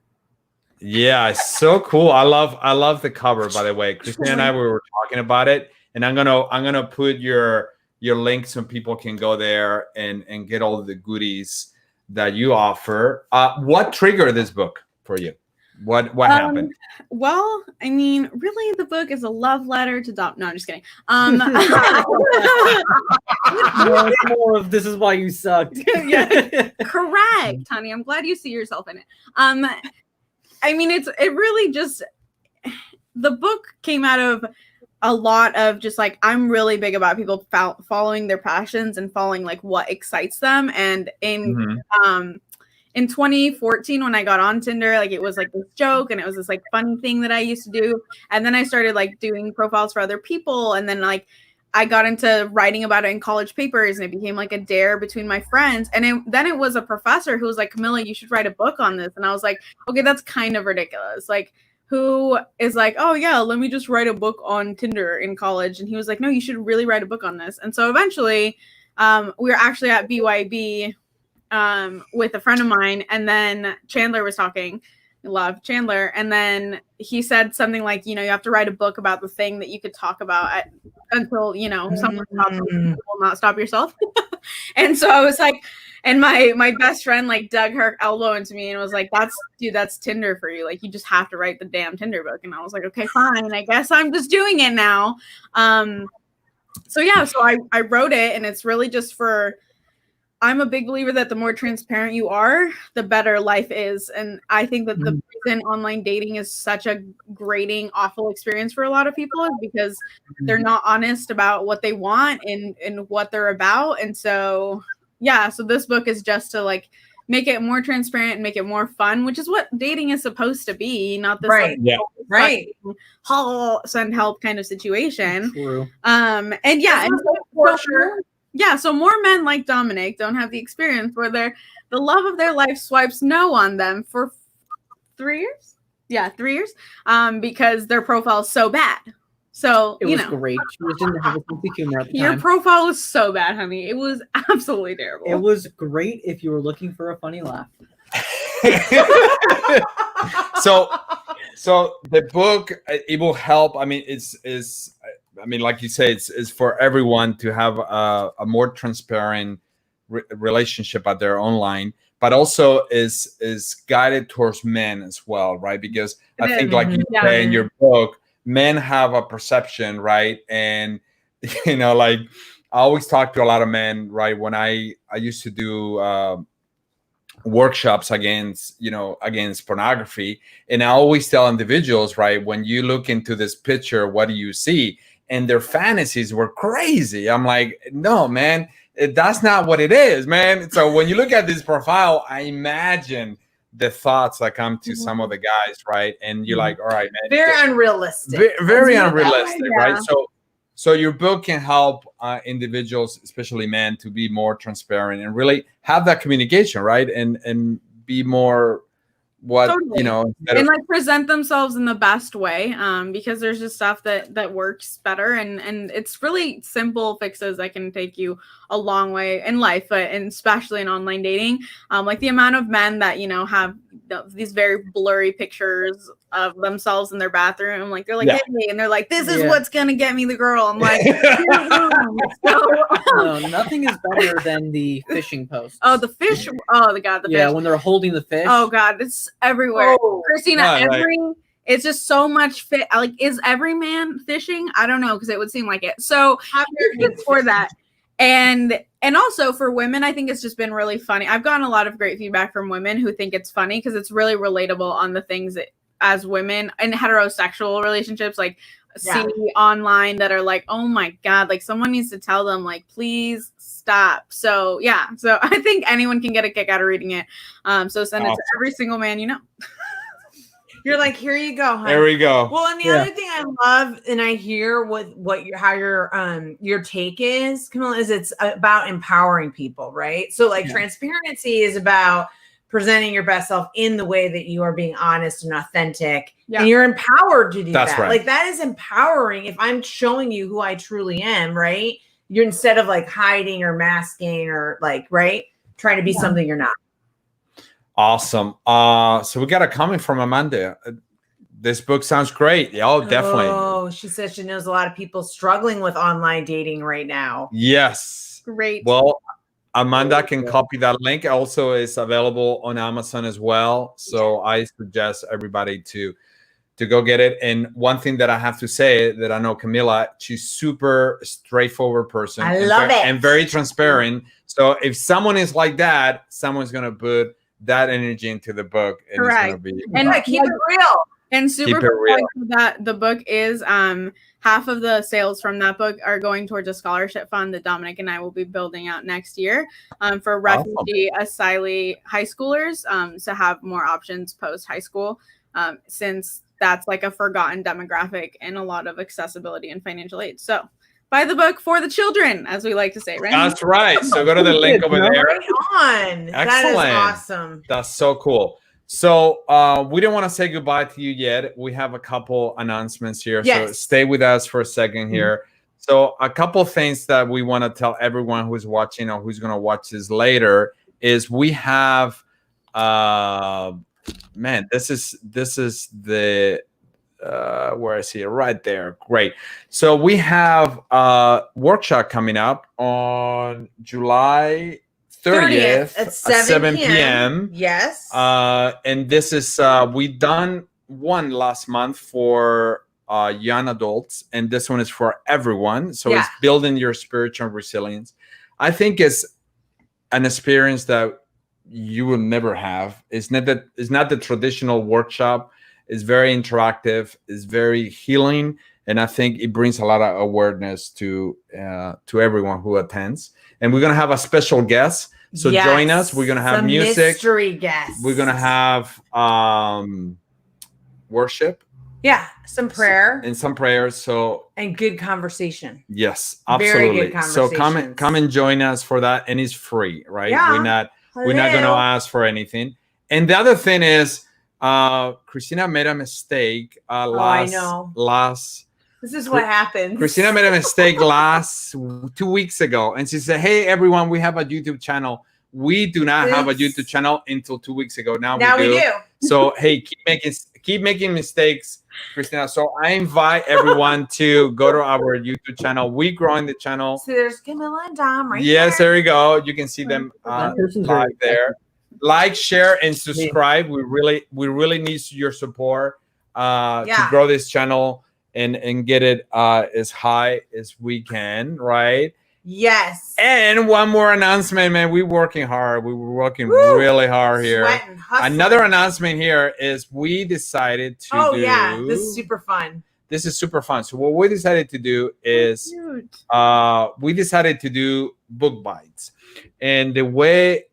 Yeah, it's so cool. I love the cover, by the way. Christina and I, we were talking about it, and I'm gonna put your link so people can go there and get all of the goodies that you offer. What triggered this book for you? What happened? Well, I mean, really, the book is a love letter to Dom. No, I'm just kidding. More of this is why you sucked. Correct, honey. I'm glad you see yourself in it. I mean, it really just, the book came out of a lot of just like, I'm really big about people following their passions and following like what excites them. And in 2014, when I got on Tinder, like it was like this joke, and it was this like funny thing that I used to do. And then I started like doing profiles for other people. And then like I got into writing about it in college papers, and it became like a dare between my friends. And then it was a professor who was like, Camila, you should write a book on this. And I was like, okay, that's kind of ridiculous. Like, who is like, oh yeah, let me just write a book on Tinder in college? And he was like, no, you should really write a book on this. And so eventually we were actually at BYB with a friend of mine. And then Chandler was talking. Love Chandler. And then he said something like, you know, you have to write a book about the thing that you could talk about until, you know, someone stops you, you will not stop yourself. And so I was like, and my best friend like dug her elbow into me and was like, that's Tinder for you. Like, you just have to write the damn Tinder book. And I was like, okay, fine. I guess I'm just doing it now. So I wrote it, and it's really just for, I'm a big believer that the more transparent you are, the better life is. And I think that the reason online dating is such a grating, awful experience for a lot of people is because they're not honest about what they want and what they're about. And so, so this book is just to like make it more transparent and make it more fun, which is what dating is supposed to be, not this Right. Yeah. Right. send help kind of situation. True. And yeah, and For sure. yeah, so more men like Dominic don't have the experience where the love of their life swipes no on them for 3 years. Yeah, 3 years. Because their profile is so bad. So It was great. She was didn't have a sense of humor at the your time. profile was so bad, honey. It was absolutely terrible. It was great if you were looking for a funny laugh. so the book, it will help. I mean, like you say, it's for everyone to have a more transparent relationship out there online, but also is guided towards men as well, right? Because I think, like you say in your book, men have a perception, right? And like I always talk to a lot of men, right? When I used to do workshops against pornography, and I always tell individuals, right, when you look into this picture, what do you see? And their fantasies were crazy. I'm like, no, man, that's not what it is, man. So when you look at this profile, I imagine the thoughts that come to some of the guys, right? And you're like, all right, man, Very unrealistic. very unrealistic, Yeah. right? So your book can help individuals, especially men, to be more transparent and really have that communication, right? And be more Totally. instead of, present themselves in the best way, because there's just stuff that works better, and it's really simple fixes that can take you a long way in life, and especially in online dating. Like the amount of men that have these very blurry pictures of themselves in their bathroom, like they're like, Yeah. hey, and they're like, this is what's gonna get me the girl. I'm like, No, nothing is better than the fishing post. oh, the fish. Oh, the God, the Yeah, fish. when they're holding the fish. Oh God, it's everywhere. Oh, Christina, yeah, right. it's just so much fit. Like, is every man fishing? I don't know, because it would seem like it. So it's for that. And also for women, I think it's just been really funny. I've gotten a lot of great feedback from women who think it's funny because it's really relatable on the things that as women in heterosexual relationships, like see online that are like, oh my God, like someone needs to tell them, like, please stop. So yeah, so I think anyone can get a kick out of reading it. So send it to every single man you know. You're like, here you go, honey. there we go. Well, and the other thing I love, and I hear how your take is, Camila, is it's about empowering people, right? So like transparency is about presenting your best self in the way that you are being honest and authentic, and you're empowered to do that. Right. Like that is empowering. If I'm showing you who I truly am, right? You're instead of like hiding or masking or like, right, trying to be something you're not. Awesome. So we got a comment from Amanda. This book sounds great. Yeah, definitely. Oh, she says she knows a lot of people struggling with online dating right now. Yes. Great. Well, Amanda can copy that link. Also, is available on Amazon as well. So I suggest everybody to go get it. And one thing that I have to say that I know Camila, she's super straightforward person. I love it. And very transparent. So if someone is like that, someone's gonna put that energy into the book. And Correct. It's gonna be And keep it real. And super Keep it real. cool that the book is half of the sales from that book are going towards a scholarship fund that Dominic and I will be building out next year for refugee asylee high schoolers to have more options post high school, since that's like a forgotten demographic and a lot of accessibility and financial aid. So buy the book for the children, as we like to say, right? That's right. So go to the link over there. Right on. That is Excellent. awesome. That's so cool. So we don't want to say goodbye to you yet. We have a couple announcements here. Yes. So stay with us for a second here. So a couple things that we want to tell everyone who's watching or who's going to watch this later is we have, this is the, where I see it right there. Great. So we have a workshop coming up on July 30th at 7 p.m. Yes. And this is we done one last month for young adults, and this one is for everyone. So it's building your spiritual resilience. I think it's an experience that you will never have. It's not the traditional workshop. It's very interactive. It's very healing, and I think it brings a lot of awareness to everyone who attends. And we're gonna have a special guest. So join us. We're gonna have Some music. mystery guests. We're gonna have worship. Yeah, some prayer and some prayers. So and good conversation. yes, Very absolutely. good So conversations. come and join us for that, and it's free, right? Yeah. We're not gonna Hello. ask for anything. And the other thing is, Christina made a mistake I know. last. This is what happens. Christina made a mistake last 2 weeks ago, and she said, "Hey everyone, we have a YouTube channel." We do not have a Oops. YouTube channel until 2 weeks ago. Now we do. So hey, keep making mistakes, Christina. So I invite everyone to go to our YouTube channel. We growing the channel. So there's Camila and Dom right Yes, there. there you go. You can see them That person's live very there. Like, share, and subscribe. We really need your support to grow this channel and get it as high as we can, right? Yes. And one more announcement, man. We're working hard. We were working really hard here. Sweating, hustling. Another announcement here is we decided to do. Yeah, this is super fun. This is super fun. So what we decided to do is we decided to do book bites. And the way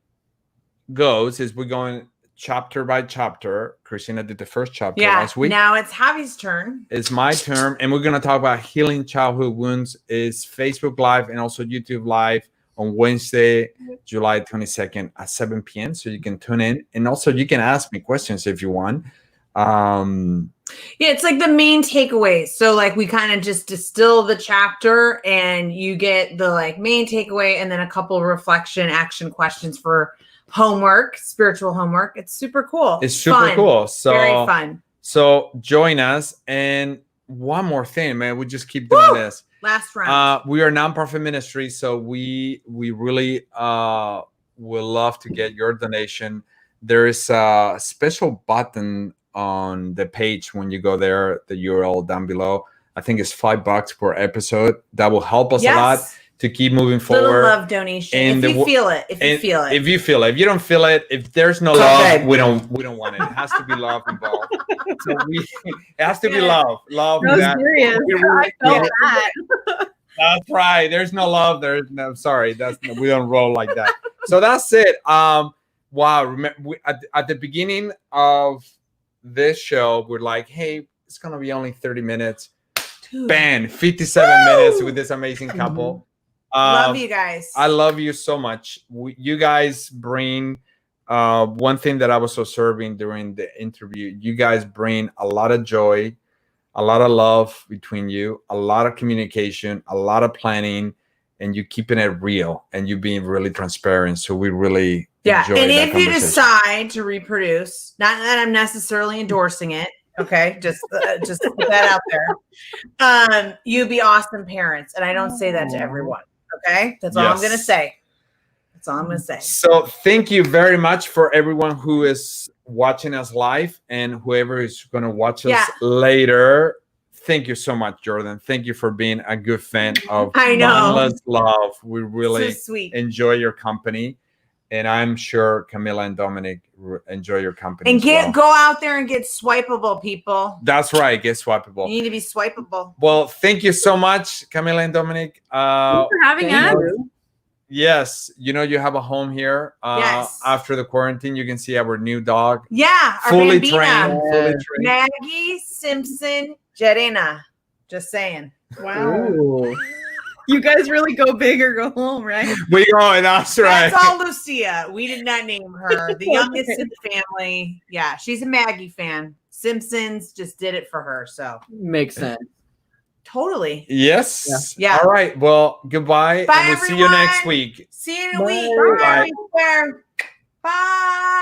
goes is we're going chapter by chapter. Christina did the first chapter last week. Now it's Javi's turn. It's my turn, and we're going to talk about healing childhood wounds. It's Facebook Live and also YouTube Live on Wednesday, July 22nd at 7 p.m. So you can tune in, and also you can ask me questions if you want. It's like the main takeaways. So like we kind of just distill the chapter, and you get the like main takeaway, and then a couple reflection action questions for homework, spiritual homework. It's super cool. It's super cool. So very fun. So join us. And one more thing, man, we just keep doing this. Last round. We are a nonprofit ministry, so we really would love to get your donation. There is a special button on the page when you go there, the URL down below. I think it's $5 per episode. That will help us a lot to keep moving forward. Little love donation. And if you feel it. If you feel it. If you feel it. If you don't feel it, if there's no love, we don't want it. It has to be love involved. So it has to be love. Love. No, serious. I felt that. That's right. There's no love. There's no. Sorry. We don't roll like that. So that's it. Wow. Remember, at the beginning of this show, we're like, hey, it's gonna be only 30 minutes. Bam, 57 minutes with this amazing couple. Love you guys. I love you so much. You guys bring one thing that I was observing during the interview. You guys bring a lot of joy, a lot of love between you, a lot of communication, a lot of planning, and you keeping it real and you being really transparent. So we really enjoy and that if you decide to reproduce, not that I'm necessarily endorsing it, okay, just put that out there. You be awesome parents, and I don't say that to everyone. Okay, that's all I'm gonna say. That's all I'm gonna say. So thank you very much for everyone who is watching us live and whoever is going to watch us later. Thank you so much, Jordan. Thank you for being a good fan of Boundless Love. We really enjoy your company. And I'm sure Camila and Dominic enjoy your company. And go out there and get swipeable, people. That's right. Get swipeable. You need to be swipeable. Well, thank you so much, Camila and Dominic. Thanks for having us. Yes, you have a home here. After the quarantine, you can see our new dog. Yeah, our fully Bambina. trained. Maggie Simpson Jarena. Just saying. Wow. Ooh. You guys really go big or go home, right? We go, that's right. That's all Lucia. We did not name her. The youngest in the family. Yeah, she's a Maggie fan. Simpsons just did it for her. So makes sense. Totally. Yes. Yeah. All right. Well, goodbye. Bye, and we'll see you neek week. See you in a week. Bye. Bye.